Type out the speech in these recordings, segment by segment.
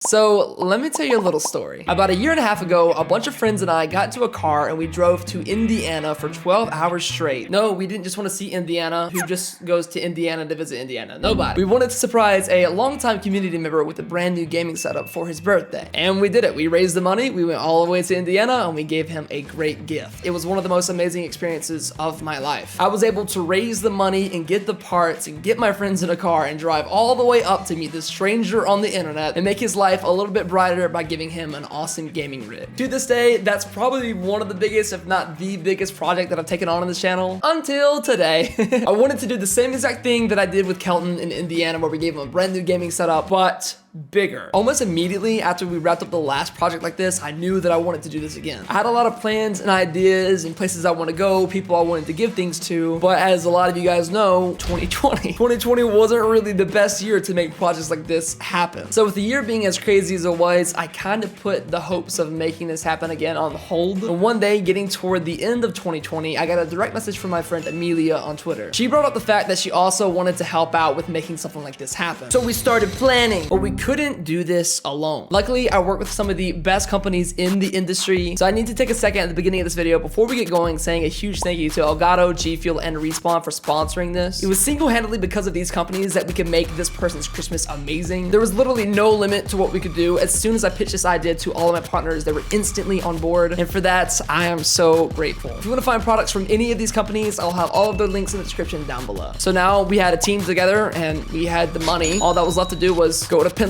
So let me tell you a little story. About a year and a half ago, a bunch of friends and I got into a car and we drove to Indiana for 12 hours straight. No, we didn't just want to see Indiana. Who just goes to Indiana to visit Indiana? Nobody. We wanted to surprise a longtime community member with a brand new gaming setup for his birthday. And we did it. We raised the money, we went all the way to Indiana, and we gave him a great gift. It was one of the most amazing experiences of my life. I was able to raise the money and get the parts and get my friends in a car and drive all the way up to meet this stranger on the internet and make his life a little bit brighter by giving him an awesome gaming rig. To this day, that's probably one of the biggest, if not the biggest project that I've taken on this channel until today. I wanted to do the same exact thing that I did with Kelton in Indiana, where we gave him a brand new gaming setup, but bigger. Almost immediately after we wrapped up the last project like this, I knew that I wanted to do this again. I had a lot of plans and ideas and places I want to go, people I wanted to give things to, but as a lot of you guys know, 2020 wasn't really the best year to make projects like this happen. So with the year being as crazy as it was, I kind of put the hopes of making this happen again on hold. And one day, getting toward the end of 2020, I got a direct message from my friend Amelia on Twitter. She brought up the fact that she also wanted to help out with making something like this happen. So we started planning, but we couldn't do this alone. Luckily, I work with some of the best companies in the industry, so I need to take a second at the beginning of this video before we get going saying a huge thank you to Elgato, G Fuel, and Respawn for sponsoring this. It was single-handedly because of these companies that we could make this person's Christmas amazing. There was literally no limit to what we could do. As soon as I pitched this idea to all of my partners, they were instantly on board, and for that, I am so grateful. If you want to find products from any of these companies, I'll have all of their links in the description down below. So now we had a team together and we had the money. All that was left to do was go to Pennsylvania.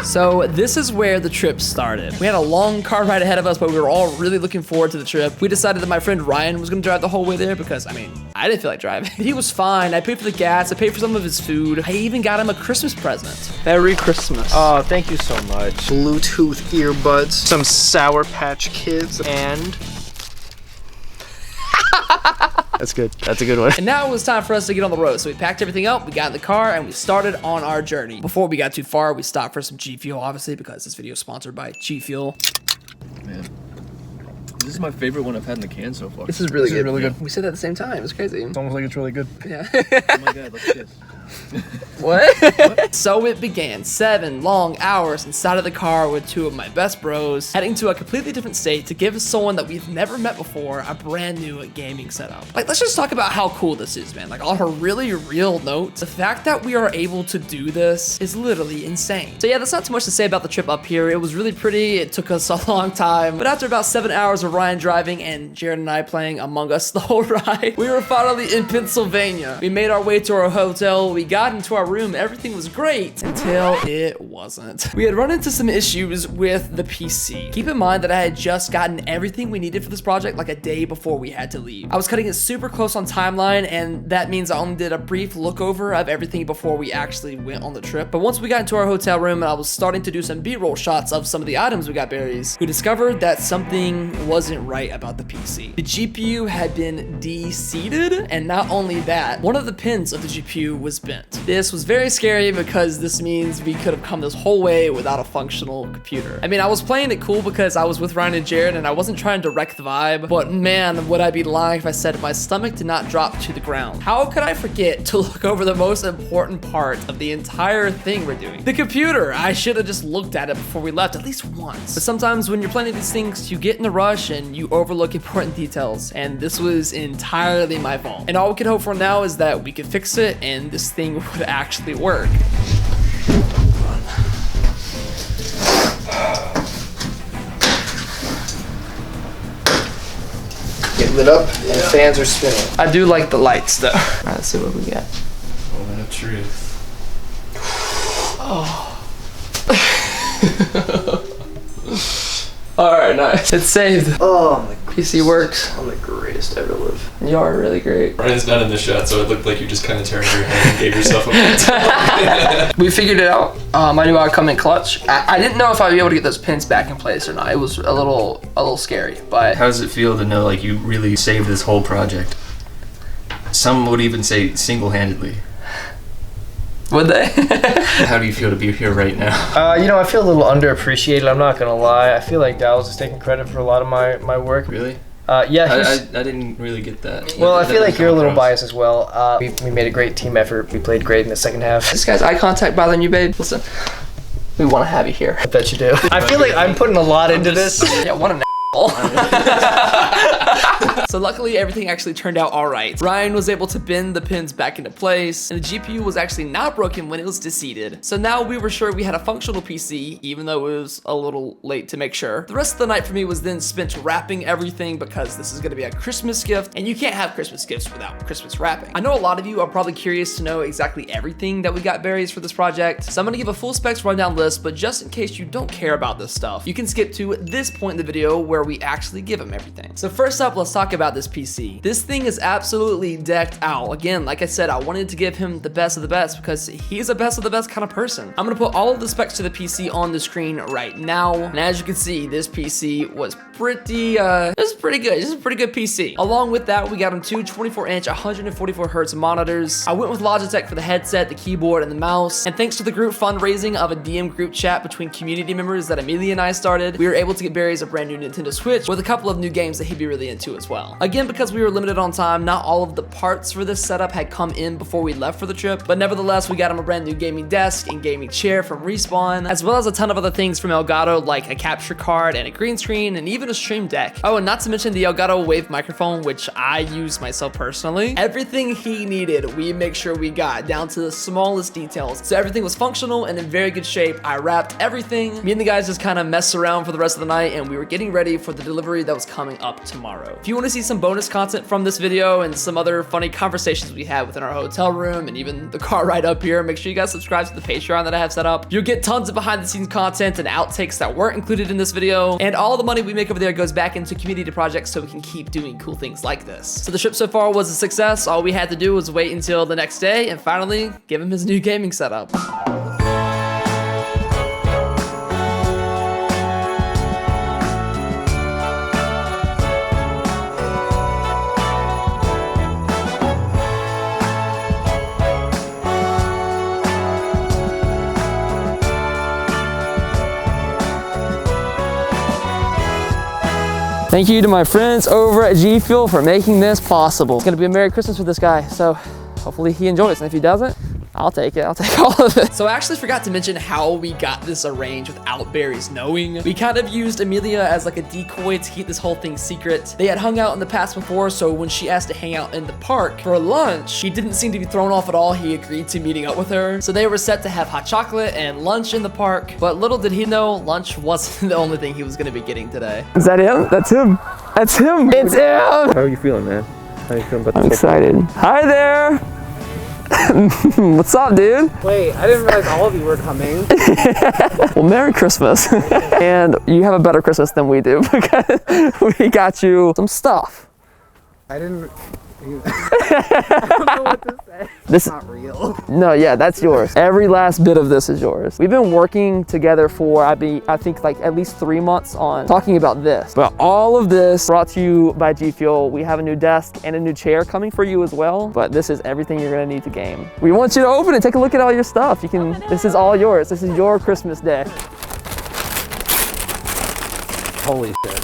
So this is where the trip started. We had a long car ride ahead of us, but we were all really looking forward to the trip. We decided that my friend Ryan was gonna drive the whole way there because, I mean, I didn't feel like driving. He was fine. I paid for the gas. I paid for some of his food. I even got him a Christmas present. Merry Christmas. Oh, thank you so much. Bluetooth earbuds, some Sour Patch Kids, and... That's good. That's a good one. And now it was time for us to get on the road. So we packed everything up, we got in the car, and we started on our journey. Before we got too far, we stopped for some G Fuel, obviously, because this video is sponsored by G Fuel. Man, this is my favorite one I've had in the can so far. This is really good. We said that at the same time. It's crazy. It's almost like it's really good. Yeah. Oh my god, look at this. What? So it began. 7 long hours inside of the car with 2 of my best bros, heading to a completely different state to give someone that we've never met before a brand new gaming setup. Like, let's just talk about how cool this is, man. Like, on a really real note, the fact that we are able to do this is literally insane. So yeah, that's not too much to say about the trip up here. It was really pretty. It took us a long time, but after about 7 hours of Ryan driving and Jared and I playing Among Us the whole ride, we were finally in Pennsylvania. We made our way to our hotel. We got into our room. Everything was great until it wasn't. We had run into some issues with the PC. Keep in mind that I had just gotten everything we needed for this project like a day before we had to leave. I was cutting it super close on timeline, and that means I only did a brief look over of everything before we actually went on the trip. But once we got into our hotel room and I was starting to do some B-roll shots of some of the items we got berries, we discovered that something wasn't right about the PC. The GPU had been de-seated, and not only that, one of the pins of the GPU was bent. This was very scary because this means we could have come this whole way without a functional computer. I mean, I was playing it cool because I was with Ryan and Jared and I wasn't trying to wreck the vibe, but man, would I be lying if I said my stomach did not drop to the ground. How could I forget to look over the most important part of the entire thing we're doing? The computer! I should have just looked at it before we left at least once. But sometimes when you're planning these things, you get in a rush and you overlook important details, and this was entirely my fault. And all we can hope for now is that we could fix it and this thing would actually work. Get lit up and fans are spinning. I do like the lights though. Alright, let's see what we got. Moment of truth. Oh. Alright, nice. It's saved. Oh my god. PC works. I'm the greatest to ever live. You are really great. Ryan's not in the shot, so it looked like you just kind of turned your head and gave yourself a We figured it out. I knew I'd come in clutch. I didn't know if I'd be able to get those pins back in place or not. It was a little scary, but how does it feel to know like you really saved this whole project? Some would even say single-handedly. Would they? How do you feel to be here right now? You know, I feel a little underappreciated, I'm not gonna lie. I feel like Dallas is taking credit for a lot of my work. Really? Yeah, I didn't really get that. well, I feel like you're a little biased. biased as well. We made a great team effort. We played great in the second half. This guy's eye contact bothering you, babe? Listen, we want to have you here. I bet you do. I feel like I'm putting a lot into this. Yeah, what an So luckily everything actually turned out all right. Ryan was able to bend the pins back into place, and the GPU was actually not broken when it was deseated. So now we were sure we had a functional PC, even though it was a little late to make sure. The rest of the night for me was then spent wrapping everything, because this is gonna be a Christmas gift, and you can't have Christmas gifts without Christmas wrapping. I know a lot of you are probably curious to know exactly everything that we got berries for this project, so I'm gonna give a full specs rundown list, but just in case you don't care about this stuff, you can skip to this point in the video where we actually give them everything. So first up, let's talk about this PC. This thing is absolutely decked out. Again, like I said, I wanted to give him the best of the best because he's a best of the best kind of person. I'm gonna put all of the specs to the PC on the screen right now, and as you can see, this PC was pretty good. This is a pretty good PC. Along with that, we got him two 24-inch 144 hertz monitors. I went with Logitech for the headset, the keyboard, and the mouse, and thanks to the group fundraising of a DM group chat between community members that Amelia and I started, we were able to get Barry's a brand new Nintendo Switch with a couple of new games that he'd be really into as well. Again, because we were limited on time, not all of the parts for this setup had come in before we left for the trip, but nevertheless, we got him a brand new gaming desk and gaming chair from Respawn, as well as a ton of other things from Elgato, like a capture card and a green screen, and even a stream deck. Oh, and not to mention the Elgato Wave microphone, which I use myself personally. Everything he needed, we make sure we got, down to the smallest details. So everything was functional and in very good shape. I wrapped everything. Me and the guys just kind of messed around for the rest of the night, and we were getting ready for the delivery that was coming up tomorrow. If you want to see some bonus content from this video and some other funny conversations we had within our hotel room and even the car ride up here, make sure you guys subscribe to the Patreon that I have set up. You'll get tons of behind the scenes content and outtakes that weren't included in this video, and all the money we make over there goes back into community projects so we can keep doing cool things like this. So the trip so far was a success. All we had to do was wait until the next day and finally give him his new gaming setup. Thank you to my friends over at G Fuel for making this possible. It's gonna be a Merry Christmas for this guy, so hopefully he enjoys, and if he doesn't, I'll take it. I'll take all of it. So I actually forgot to mention how we got this arranged without Barry's knowing. We kind of used Amelia as like a decoy to keep this whole thing secret. They had hung out in the past before, so when she asked to hang out in the park for lunch, he didn't seem to be thrown off at all. He agreed to meeting up with her. So they were set to have hot chocolate and lunch in the park, but little did he know, lunch wasn't the only thing he was gonna be getting today. Is that him? That's him. That's him. It's him. How are you feeling, man? How are you feeling about I'm this? excited. Hi there. What's up, dude? Wait, I didn't realize all of you were coming. Well, Merry Christmas. And you have a better Christmas than we do because we got you some stuff. I didn't. I don't know what to say. This It's not real. No, yeah, that's yours. Every last bit of this is yours. We've been working together for, I think like at least 3 months on talking about this. But all of this brought to you by G Fuel. We have a new desk and a new chair coming for you as well. But this is everything you're gonna need to game. We want you to open it. Take a look at all your stuff. You can. This is all yours. This is your Christmas day. Holy shit.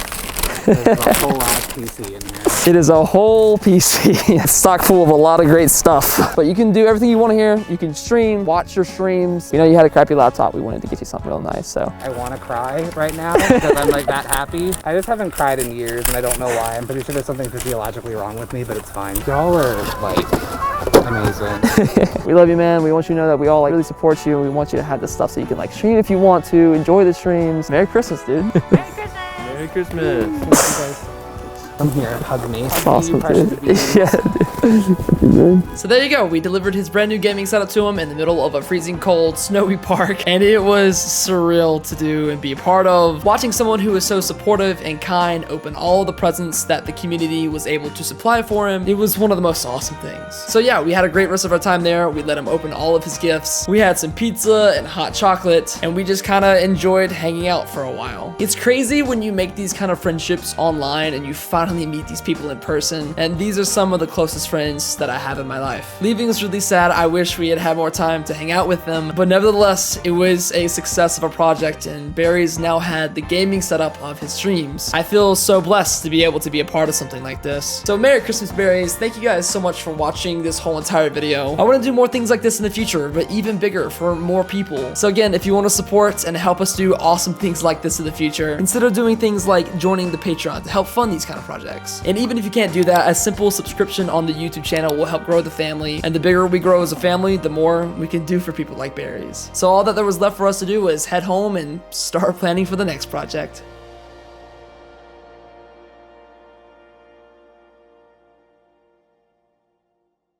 There's a whole ass PC in here. It is a whole PC. It's stock full of a lot of great stuff. But you can do everything you want to here. You can stream, watch your streams. You know, you had a crappy laptop. We wanted to get you something real nice, so. I want to cry right now because I'm like that happy. I just haven't cried in years and I don't know why. I'm pretty sure there's something physiologically wrong with me, but it's fine. Y'all are like amazing. We love you, man. We want you to know that we all like really support you. We want you to have this stuff so you can like stream if you want to, enjoy the streams. Merry Christmas, dude. Merry Christmas. Come here, hug me. That's awesome, dude. Yeah, dude. So there you go. We delivered his brand new gaming setup to him in the middle of a freezing cold, snowy park, and it was surreal to do and be a part of. Watching someone who was so supportive and kind open all the presents that the community was able to supply for him, it was one of the most awesome things. So yeah, we had a great rest of our time there. We let him open all of his gifts. We had some pizza and hot chocolate, and we just kind of enjoyed hanging out for a while. It's crazy when you make these kind of friendships online and you finally meet these people in person, and these are some of the closest friends that I have in my life. Leaving is really sad. I wish we had had more time to hang out with them, but nevertheless, it was a success of a project, and Barry's now had the gaming setup of his dreams. I feel so blessed to be able to be a part of something like this. So Merry Christmas, Berries. Thank you guys so much for watching this whole entire video. I want to do more things like this in the future, but even bigger for more people. So again, if you want to support and help us do awesome things like this in the future, consider doing things like joining the Patreon to help fund these kind of projects. And even if you can't do that, a simple subscription on the YouTube channel will help grow the family, and the bigger we grow as a family, the more we can do for people like Berries. So all that there was left for us to do was head home and start planning for the next project.